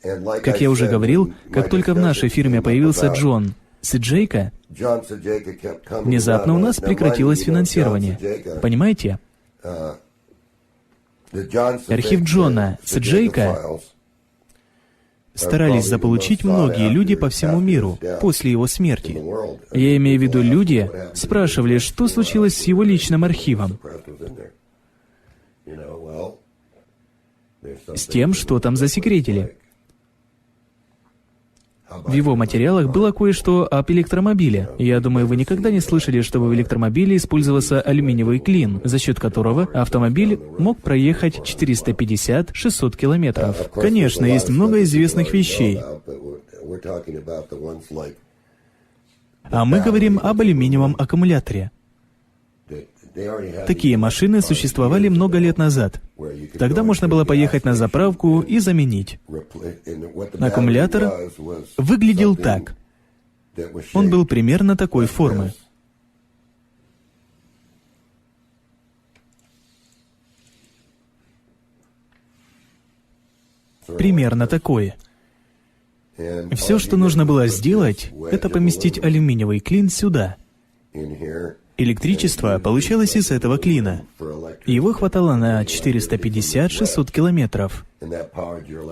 Как я уже говорил, как только в нашей фирме появился Джон Сиджейко, внезапно у нас прекратилось финансирование. Понимаете? Архив Джона Сиджейко старались заполучить многие люди по всему миру после его смерти. Я имею в виду, люди спрашивали, что случилось с его личным архивом. С тем, что там засекретили. В его материалах было кое-что об электромобиле. Я думаю, вы никогда не слышали, чтобы в электромобиле использовался алюминиевый клин, за счет которого автомобиль мог проехать 450-600 километров. Конечно, есть много известных вещей. А мы говорим об алюминиевом аккумуляторе. Такие машины существовали много лет назад. Тогда можно было поехать на заправку и заменить. Аккумулятор выглядел так. Он был примерно такой формы. Примерно такой. Все, что нужно было сделать, это поместить алюминиевый клин сюда. Электричество получалось из этого клина. Его хватало на 450-600 километров.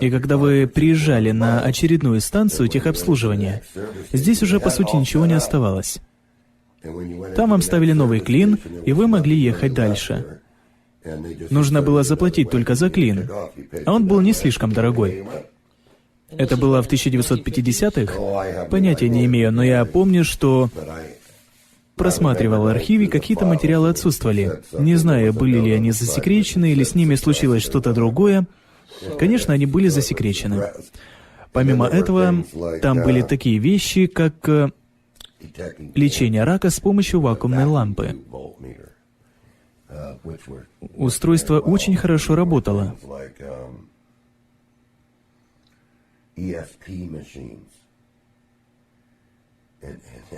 И когда вы приезжали на очередную станцию техобслуживания, здесь уже по сути ничего не оставалось. Там вам ставили новый клин, и вы могли ехать дальше. Нужно было заплатить только за клин, а он был не слишком дорогой. Это было в 1950-х? Понятия не имею, но я помню, что просматривал архивы, какие-то материалы отсутствовали. Не знаю, были ли они засекречены, или с ними случилось что-то другое. Конечно, они были засекречены. Помимо этого, там были такие вещи, как лечение рака с помощью вакуумной лампы. Устройство очень хорошо работало.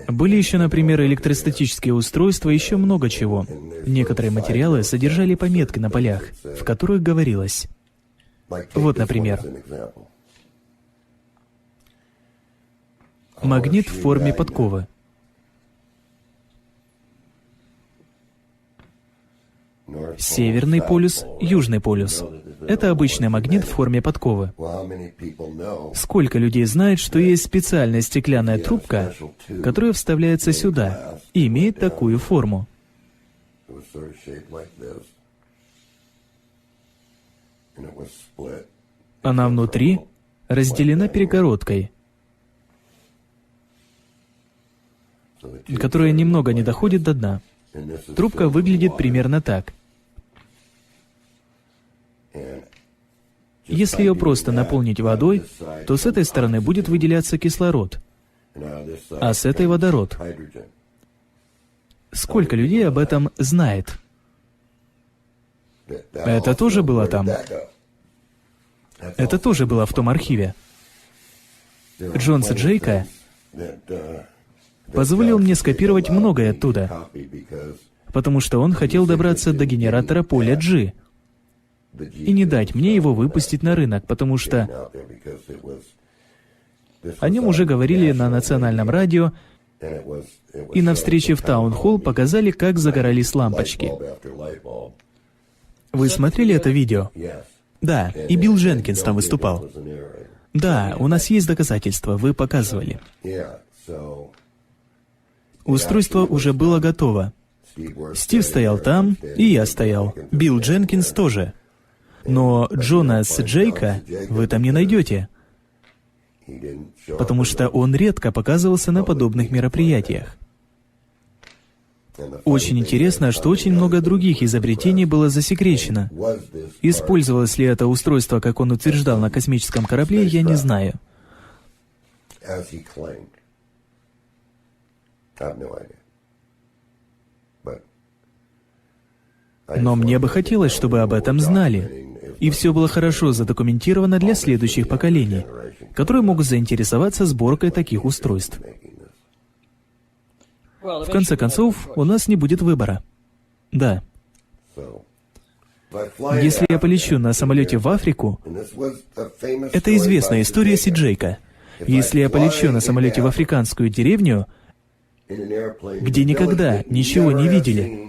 Были еще, например, электростатические устройства, еще много чего. Некоторые материалы содержали пометки на полях, в которых говорилось. Вот, например, магнит в форме подковы. Северный полюс, Южный полюс. Это обычный магнит в форме подковы. Сколько людей знает, что есть специальная стеклянная трубка, которая вставляется сюда и имеет такую форму? Она внутри разделена перегородкой, которая немного не доходит до дна. Трубка выглядит примерно так. Если ее просто наполнить водой, то с этой стороны будет выделяться кислород, а с этой — водород. Сколько людей об этом знает? Это тоже было там. Это тоже было в том архиве. Джон Сиджейко позволил мне скопировать многое оттуда, потому что он хотел добраться до генератора поля G и не дать мне его выпустить на рынок, потому что о нем уже говорили на национальном радио, и на встрече в Таун-холл показали, как загорались лампочки. Вы смотрели это видео? Да, и Билл Дженкинс там выступал. Да, у нас есть доказательства, вы показывали. Устройство уже было готово. Стив стоял там, и я стоял. Билл Дженкинс тоже. Но Джона Сиджейко вы там не найдете, потому что он редко показывался на подобных мероприятиях. Очень интересно, что очень много других изобретений было засекречено. Использовалось ли это устройство, как он утверждал, на космическом корабле, я не знаю. Но мне бы хотелось, чтобы об этом знали. И все было хорошо задокументировано для следующих поколений, которые могут заинтересоваться сборкой таких устройств. В конце концов, у нас не будет выбора. Да. Если я полечу на самолете в Африку, это известная история Си-Джейка. Если я полечу на самолете в африканскую деревню, где никогда ничего не видели,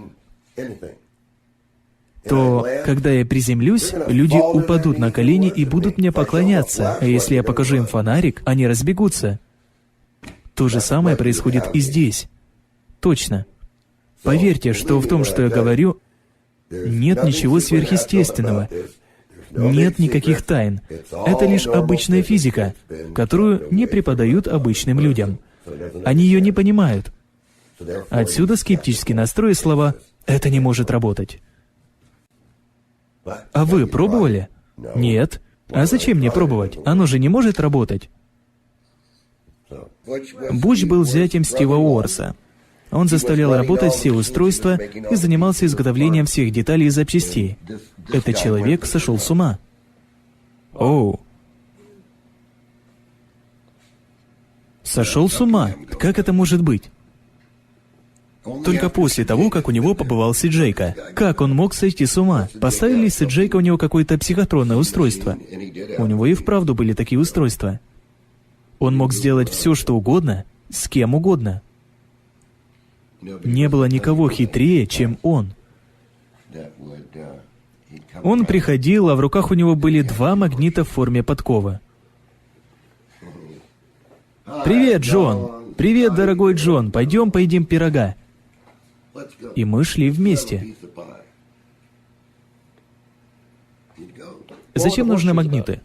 то, когда я приземлюсь, люди упадут на колени и будут мне поклоняться, а если я покажу им фонарик, они разбегутся. То же самое происходит и здесь. Точно. Поверьте, что в том, что я говорю, нет ничего сверхъестественного. Нет никаких тайн. Это лишь обычная физика, которую не преподают обычным людям. Они ее не понимают. Отсюда скептический настрой и слова «это не может работать». А вы пробовали? Нет. А зачем мне пробовать? Оно же не может работать. Буч был зятем Стива Уорса. Он заставлял работать все устройства и занимался изготовлением всех деталей и запчастей. Этот человек сошел с ума. Оу. Сошел с ума? Как это может быть? Только после того, как у него побывал Си-Джейка. Как он мог сойти с ума? Поставили Си-Джейка у него какое-то психотронное устройство. У него и вправду были такие устройства. Он мог сделать все, что угодно, с кем угодно. Не было никого хитрее, чем он. Он приходил, а в руках у него были 2 магнита в форме подковы. «Привет, Джон! Привет, дорогой Джон! Пойдем поедим пирога!» И мы шли вместе. Зачем нужны магниты?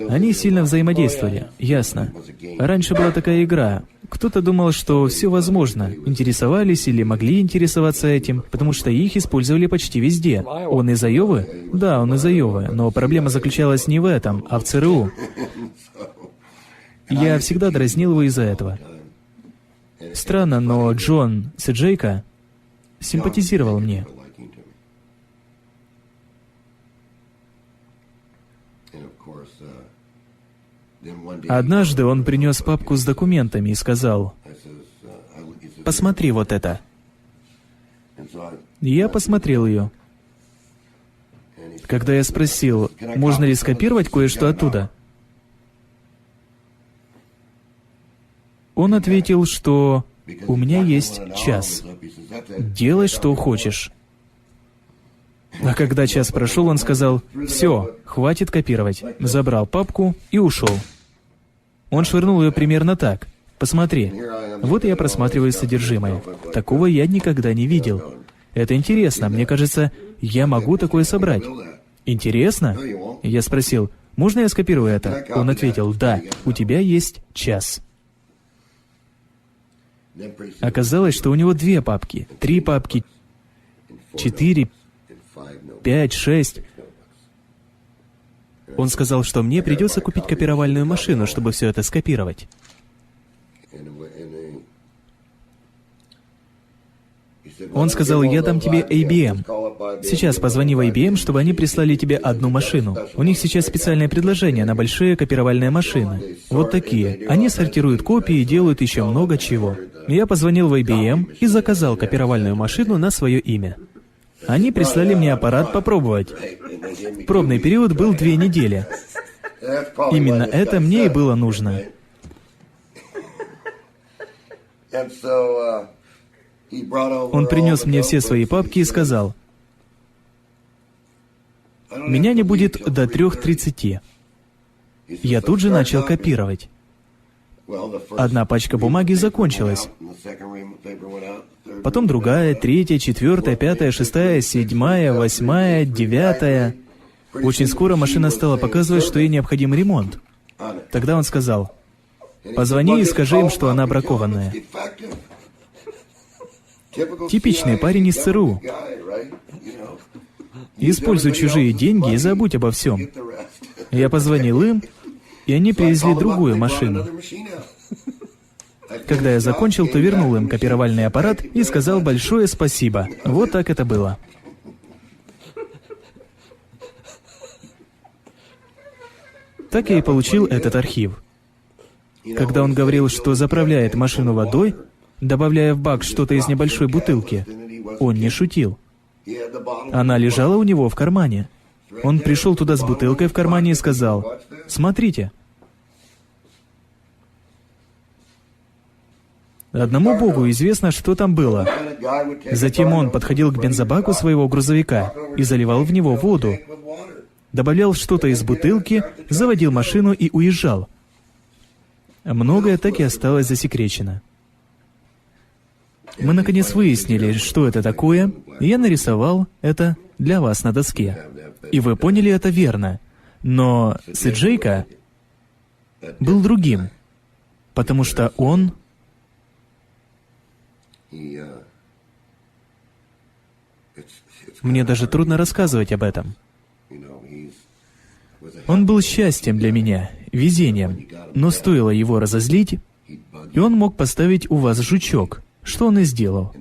Они сильно взаимодействовали, ясно. Раньше была такая игра. Кто-то думал, что все возможно, интересовались или могли интересоваться этим, потому что их использовали почти везде. Он из Айовы? Да, он из Айовы, но проблема заключалась не в этом, а в ЦРУ. Я всегда дразнил его из-за этого. Странно, но Джон Си-Джейка симпатизировал мне. Однажды он принес папку с документами и сказал: «Посмотри вот это». Я посмотрел ее. Когда я спросил, можно ли скопировать кое-что оттуда, он ответил, что у меня есть час. Делай, что хочешь. А когда час прошел, он сказал: «Все, хватит копировать». Забрал папку и ушел. Он швырнул ее примерно так. «Посмотри». Вот я просматриваю содержимое. Такого я никогда не видел. Это интересно. Мне кажется, я могу такое собрать. Интересно? Я спросил: «Можно я скопирую это?» Он ответил: «Да, у тебя есть час». Оказалось, что у него 2 папки, 3 папки, 4, 5, 6. Он сказал, что мне придется купить копировальную машину, чтобы все это скопировать. Он сказал: «Я дам тебе IBM. Сейчас позвони в IBM, чтобы они прислали тебе 1 машину. У них сейчас специальное предложение на большие копировальные машины. Вот такие. Они сортируют копии и делают еще много чего». Я позвонил в IBM и заказал копировальную машину на свое имя. Они прислали мне аппарат попробовать. Пробный период был 2 недели. Именно это мне и было нужно. Он принес мне все свои папки и сказал: «Меня не будет до 3:30. Я тут же начал копировать. 1 пачка бумаги закончилась. Потом другая, 3-я, 4-я, 5-я, 6-я, 7-я, 8-я, 9-я. Очень скоро машина стала показывать, что ей необходим ремонт. Тогда он сказал: «Позвони и скажи им, что она бракованная». Типичный парень из ЦРУ. Используй чужие деньги и забудь обо всем. Я позвонил им, и они привезли другую машину. Когда я закончил, то вернул им копировальный аппарат и сказал большое спасибо. Вот так это было. Так я и получил этот архив. Когда он говорил, что заправляет машину водой, добавляя в бак что-то из небольшой бутылки, он не шутил. Она лежала у него в кармане. Он пришел туда с бутылкой в кармане и сказал: «Смотрите». Одному Богу известно, что там было. Затем он подходил к бензобаку своего грузовика и заливал в него воду, добавлял что-то из бутылки, заводил машину и уезжал. Многое так и осталось засекречено. Мы наконец выяснили, что это такое, и я нарисовал это для вас на доске. И вы поняли это верно. Но Си-Джейка был другим, потому что он... Мне даже трудно рассказывать об этом. Он был счастьем для меня, везением, но стоило его разозлить, и он мог поставить у вас жучок, что он и сделал.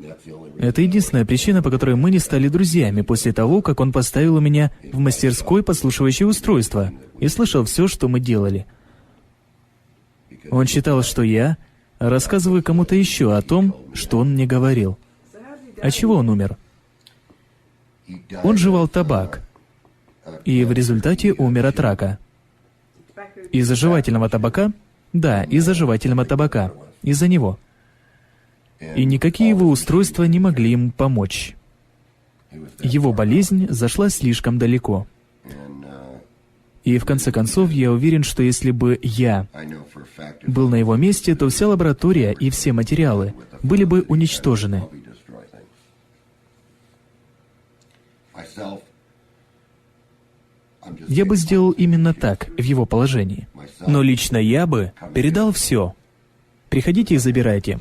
Это единственная причина, по которой мы не стали друзьями после того, как он поставил у меня в мастерской подслушивающее устройство и слышал все, что мы делали. Он считал, что я рассказываю кому-то еще о том, что он мне говорил. От чего он умер? Он жевал табак, и в результате умер от рака. Из-за жевательного табака? Да, из-за жевательного табака. Из-за него. И никакие его устройства не могли ему помочь. Его болезнь зашла слишком далеко. И в конце концов, я уверен, что если бы я был на его месте, то вся лаборатория и все материалы были бы уничтожены. Я бы сделал именно так в его положении. Но лично я бы передал все. Приходите и забирайте.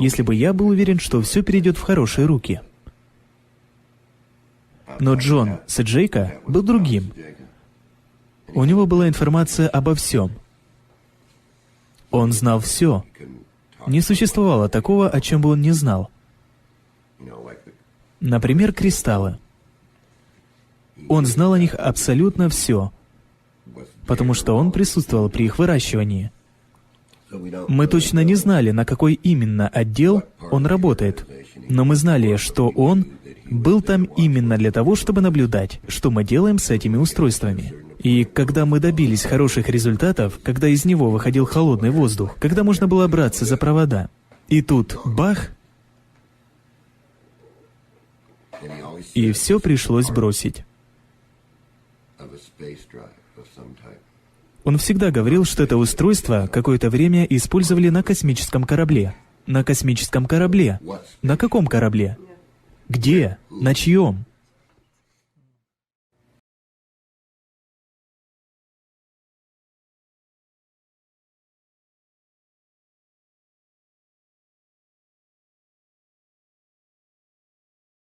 Если бы я был уверен, что все перейдет в хорошие руки. Но Джон Си-Джейка был другим. У него была информация обо всем. Он знал все. Не существовало такого, о чем бы он не знал. Например, кристаллы. Он знал о них абсолютно все, потому что он присутствовал при их выращивании. Мы точно не знали, на какой именно отдел он работает, но мы знали, что он был там именно для того, чтобы наблюдать, что мы делаем с этими устройствами. И когда мы добились хороших результатов, когда из него выходил холодный воздух, когда можно было браться за провода, и тут бах, и все пришлось бросить. Он всегда говорил, что это устройство какое-то время использовали на космическом корабле. На космическом корабле. На каком корабле? Где? На чьем?